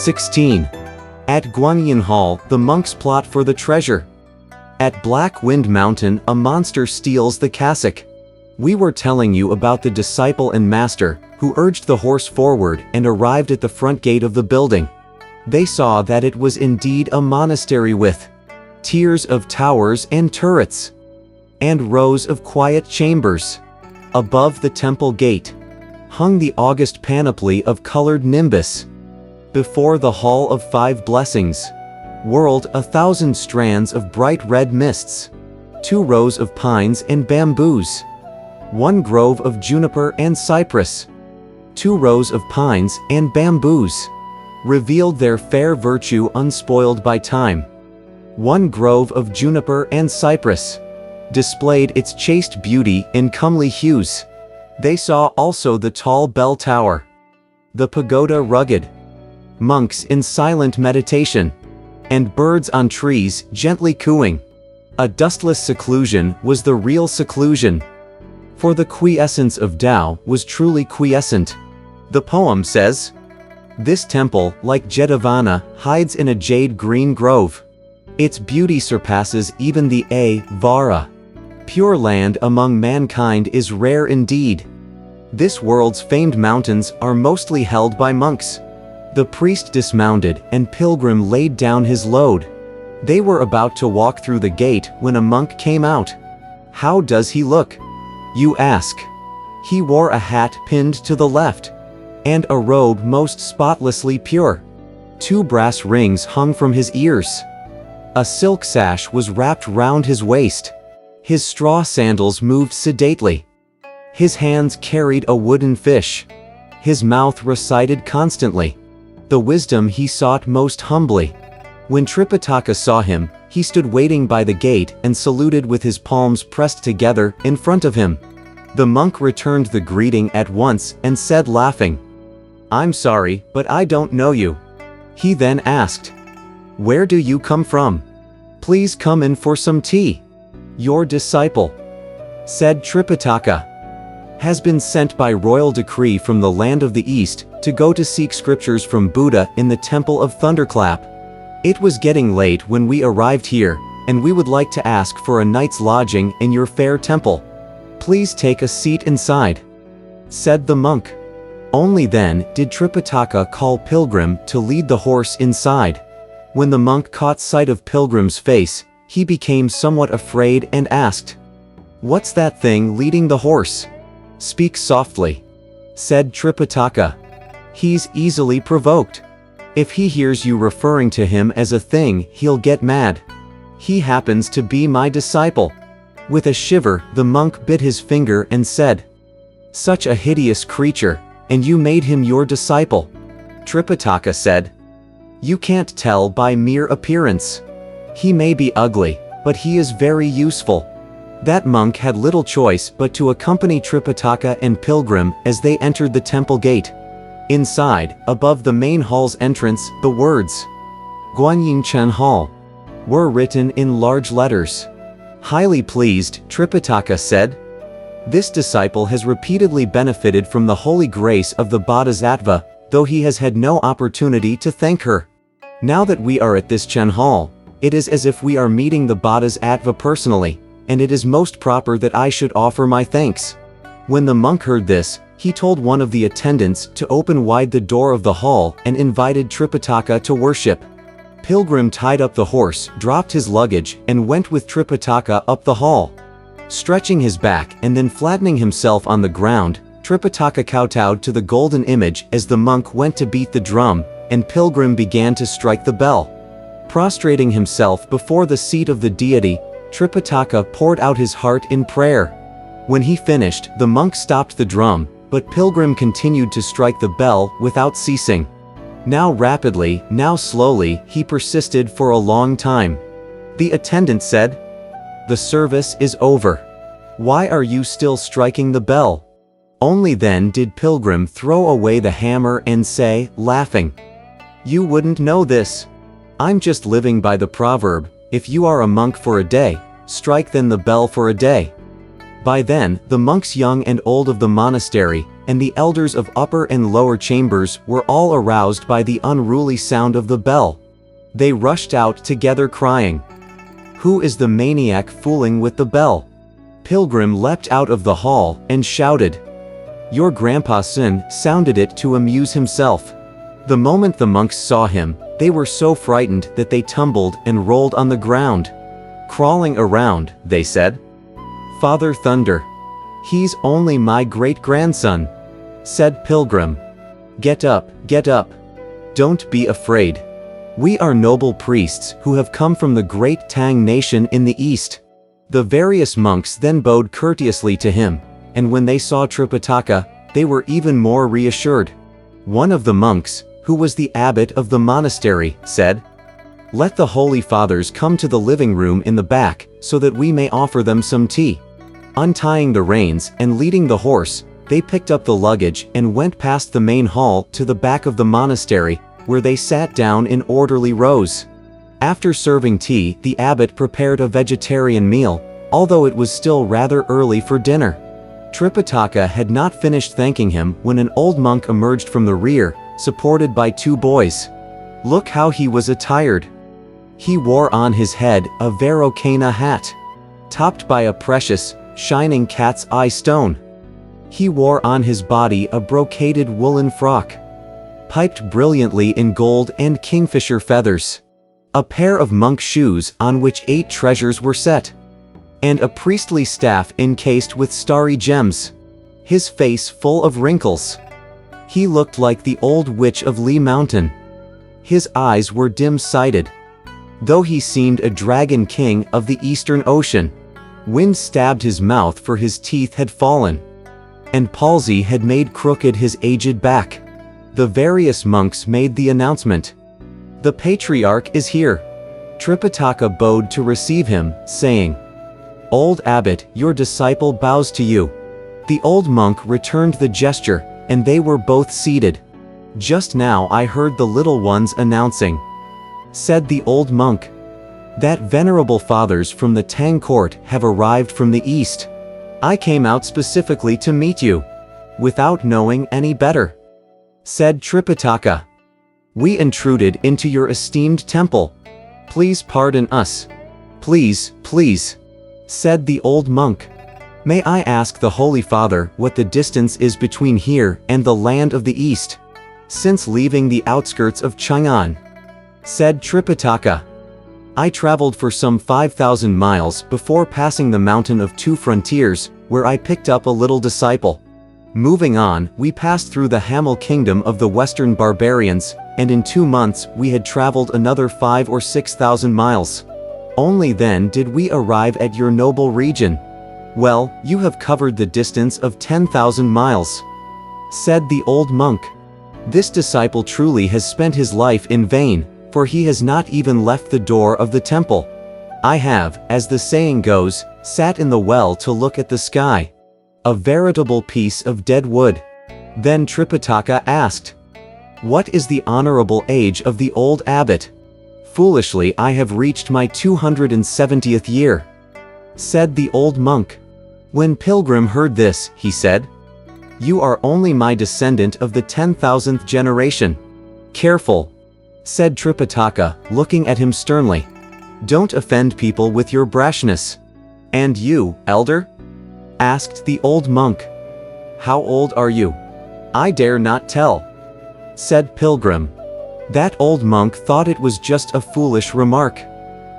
16. At Guanyin Hall, the monks plot for the treasure. At Black Wind Mountain, a monster steals the cassock. We were telling you about the disciple and master, who urged the horse forward and arrived at the front gate of the building. They saw that it was indeed a monastery with tiers of towers and turrets, and rows of quiet chambers. Above the temple gate hung the august panoply of colored nimbus. Before the Hall of Five Blessings whirled 1,000 strands of bright red mists, 2 rows of pines and bamboos, 1 grove of juniper and cypress, 2 rows of pines and bamboos revealed their fair virtue unspoiled by time. 1 grove of juniper and cypress displayed its chaste beauty in comely hues. They saw also the tall bell tower, the pagoda rugged, monks in silent meditation, and birds on trees gently cooing. A dustless seclusion was the real seclusion, for the quiescence of Tao was truly quiescent. The poem says, "This temple, like Jedhavana, hides in a jade-green grove. Its beauty surpasses even the Vara. Pure land among mankind is rare indeed. This world's famed mountains are mostly held by monks." The priest dismounted and Pilgrim laid down his load. They were about to walk through the gate when a monk came out. How does he look, you ask? He wore a hat pinned to the left, and a robe most spotlessly pure. 2 brass rings hung from his ears. A silk sash was wrapped round his waist. His straw sandals moved sedately. His hands carried a wooden fish. His mouth recited constantly the wisdom he sought most humbly. When Tripitaka saw him, he stood waiting by the gate and saluted with his palms pressed together in front of him. The monk returned the greeting at once and said laughing, "I'm sorry, but I don't know you." He then asked, "Where do you come from? Please come in for some tea." "Your disciple," said Tripitaka, "has been sent by royal decree from the land of the East to go to seek scriptures from Buddha in the Temple of Thunderclap. It was getting late when we arrived here, and we would like to ask for a night's lodging in your fair temple. Please take a seat inside," said the monk. Only then did Tripitaka call Pilgrim to lead the horse inside. When the monk caught sight of Pilgrim's face, he became somewhat afraid and asked, "What's that thing leading the horse?" "Speak softly," said Tripitaka. "He's easily provoked. If he hears you referring to him as a thing, he'll get mad. He happens to be my disciple." With a shiver, the monk bit his finger and said, "Such a hideous creature, and you made him your disciple?" Tripitaka said, "You can't tell by mere appearance. He may be ugly, but he is very useful." That monk had little choice but to accompany Tripitaka and Pilgrim as they entered the temple gate. Inside, above the main hall's entrance, the words, "Guanyin Chen Hall," were written in large letters. Highly pleased, Tripitaka said, "This disciple has repeatedly benefited from the holy grace of the Bodhisattva, though he has had no opportunity to thank her. Now that we are at this Chen Hall, it is as if we are meeting the Bodhisattva personally, and it is most proper that I should offer my thanks." When the monk heard this, he told one of the attendants to open wide the door of the hall and invited Tripitaka to worship. Pilgrim tied up the horse, dropped his luggage, and went with Tripitaka up the hall. Stretching his back and then flattening himself on the ground, Tripitaka kowtowed to the golden image as the monk went to beat the drum, and Pilgrim began to strike the bell. Prostrating himself before the seat of the deity, Tripitaka poured out his heart in prayer. When he finished, the monk stopped the drum, but Pilgrim continued to strike the bell without ceasing. Now rapidly, now slowly, he persisted for a long time. The attendant said, "The service is over. Why are you still striking the bell?" Only then did Pilgrim throw away the hammer and say, laughing, "You wouldn't know this. I'm just living by the proverb, if you are a monk for a day, strike then the bell for a day." By then, the monks young and old of the monastery and the elders of upper and lower chambers were all aroused by the unruly sound of the bell. They rushed out together crying, "Who is the maniac fooling with the bell?" Pilgrim leapt out of the hall and shouted, "Your Grandpa Sun sounded it to amuse himself." The moment the monks saw him, they were so frightened that they tumbled and rolled on the ground. "Crawling around," they said. "Father Thunder. He's only my great-grandson," said Pilgrim. Get up, get up. Don't be afraid. We are noble priests who have come from the great Tang nation in the east." The various monks then bowed courteously to him, and when they saw Tripitaka, they were even more reassured. One of the monks, who was the abbot of the monastery, said, "Let the Holy Fathers come to the living room in the back, so that we may offer them some tea." Untying the reins and leading the horse, they picked up the luggage and went past the main hall to the back of the monastery, where they sat down in orderly rows. After serving tea, the abbot prepared a vegetarian meal, although it was still rather early for dinner. Tripitaka had not finished thanking him when an old monk emerged from the rear, supported by two boys. Look how he was attired. He wore on his head a Varokana hat, topped by a precious, shining cat's eye stone. He wore on his body a brocaded woolen frock, piped brilliantly in gold and kingfisher feathers, a pair of monk shoes on which 8 treasures were set, and a priestly staff encased with starry gems. His face full of wrinkles. He looked like the old witch of Lee Mountain. His eyes were dim-sighted, though he seemed a dragon king of the Eastern Ocean. Wind stabbed his mouth, for his teeth had fallen, and palsy had made crooked his aged back. The various monks made the announcement, "The patriarch is here." Tripitaka bowed to receive him, saying, "Old abbot, your disciple bows to you." The old monk returned the gesture, and they were both seated. "Just now I heard the little ones announcing," said the old monk, "that venerable fathers from the Tang court have arrived from the east. I came out specifically to meet you, without knowing any better," said Tripitaka. "We intruded into your esteemed temple. Please pardon us." "Please, please," said the old monk. "May I ask the Holy Father what the distance is between here and the land of the east, since leaving the outskirts of Chang'an?" said Tripitaka. "I traveled for some 5,000 miles before passing the mountain of 2 frontiers, where I picked up a little disciple. Moving on, we passed through the Hamil kingdom of the western barbarians, and in 2 months we had traveled another 5 or 6,000 miles. Only then did we arrive at your noble region." "Well, you have covered the distance of 10,000 miles," said the old monk. "This disciple truly has spent his life in vain, for he has not even left the door of the temple. I have, as the saying goes, sat in the well to look at the sky. A veritable piece of dead wood." Then Tripitaka asked, "What is the honorable age of the old abbot?" "Foolishly, I have reached my 270th year," said the old monk. When Pilgrim heard this, he said, "You are only my descendant of the 10,000th generation." "Careful," said Tripitaka, looking at him sternly. "Don't offend people with your brashness." "And you, elder?" asked the old monk. "How old are you?" "I dare not tell," said Pilgrim. That old monk thought it was just a foolish remark.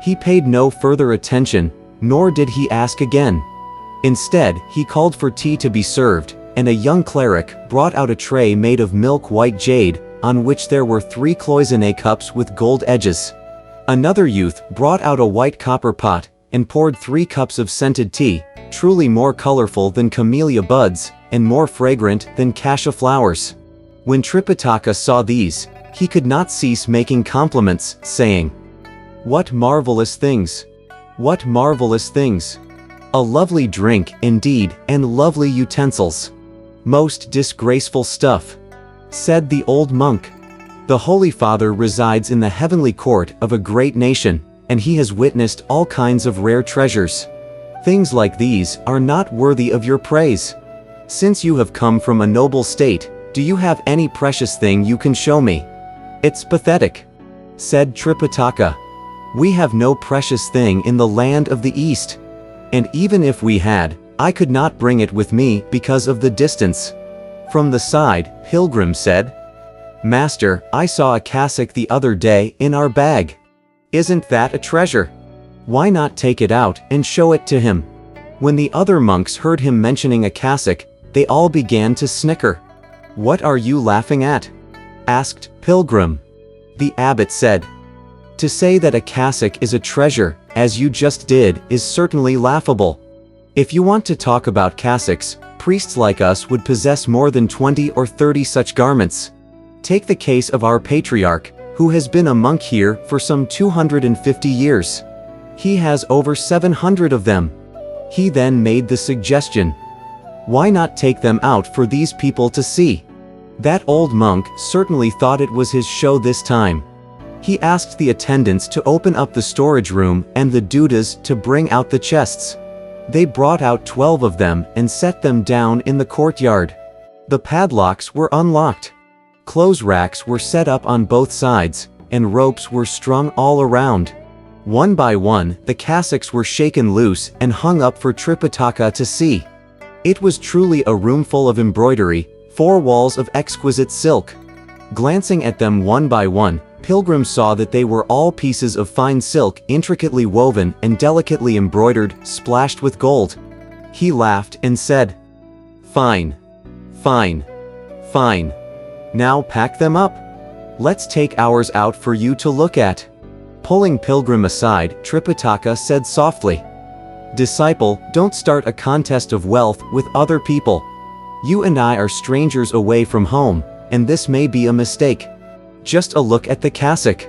He paid no further attention, nor did he ask again. Instead, he called for tea to be served, and a young cleric brought out a tray made of milk-white jade, on which there were 3 cloisonné cups with gold edges. Another youth brought out a white copper pot, and poured 3 cups of scented tea, truly more colorful than camellia buds, and more fragrant than cassia flowers. When Tripitaka saw these, he could not cease making compliments, saying, "What marvelous things! What marvelous things! A lovely drink, indeed, and lovely utensils. Most disgraceful stuff," said the old monk. "The Holy Father resides in the heavenly court of a great nation, and he has witnessed all kinds of rare treasures. Things like these are not worthy of your praise," Since you have come from a noble state, do you have any precious thing you can show me? It's pathetic," said Tripitaka. "We have no precious thing in the land of the East. And even if we had, I could not bring it with me because of the distance." From the side, Pilgrim said, "Master, I saw a cassock the other day in our bag. Isn't that a treasure? Why not take it out and show it to him?" When the other monks heard him mentioning a cassock, they all began to snicker. "What are you laughing at?" asked Pilgrim. The abbot said, "To say that a cassock is a treasure, as you just did, is certainly laughable. If you want to talk about cassocks, priests like us would possess more than 20 or 30 such garments. Take the case of our patriarch, who has been a monk here for some 250 years. He has over 700 of them." He then made the suggestion, "Why not take them out for these people to see?" That old monk certainly thought it was his show this time. He asked the attendants to open up the storage room and the dudas to bring out the chests. They brought out 12 of them and set them down in the courtyard. The padlocks were unlocked. Clothes racks were set up on both sides, and ropes were strung all around. One by one, the cassocks were shaken loose and hung up for Tripitaka to see. It was truly a room full of embroidery, 4 walls of exquisite silk. Glancing at them one by one, Pilgrim saw that they were all pieces of fine silk, intricately woven and delicately embroidered, splashed with gold. He laughed and said, "Fine. Fine. Fine. Now pack them up. Let's take ours out for you to look at." Pulling Pilgrim aside, Tripitaka said softly, "Disciple, don't start a contest of wealth with other people. You and I are strangers away from home, and this may be a mistake. Just a look at the cassock.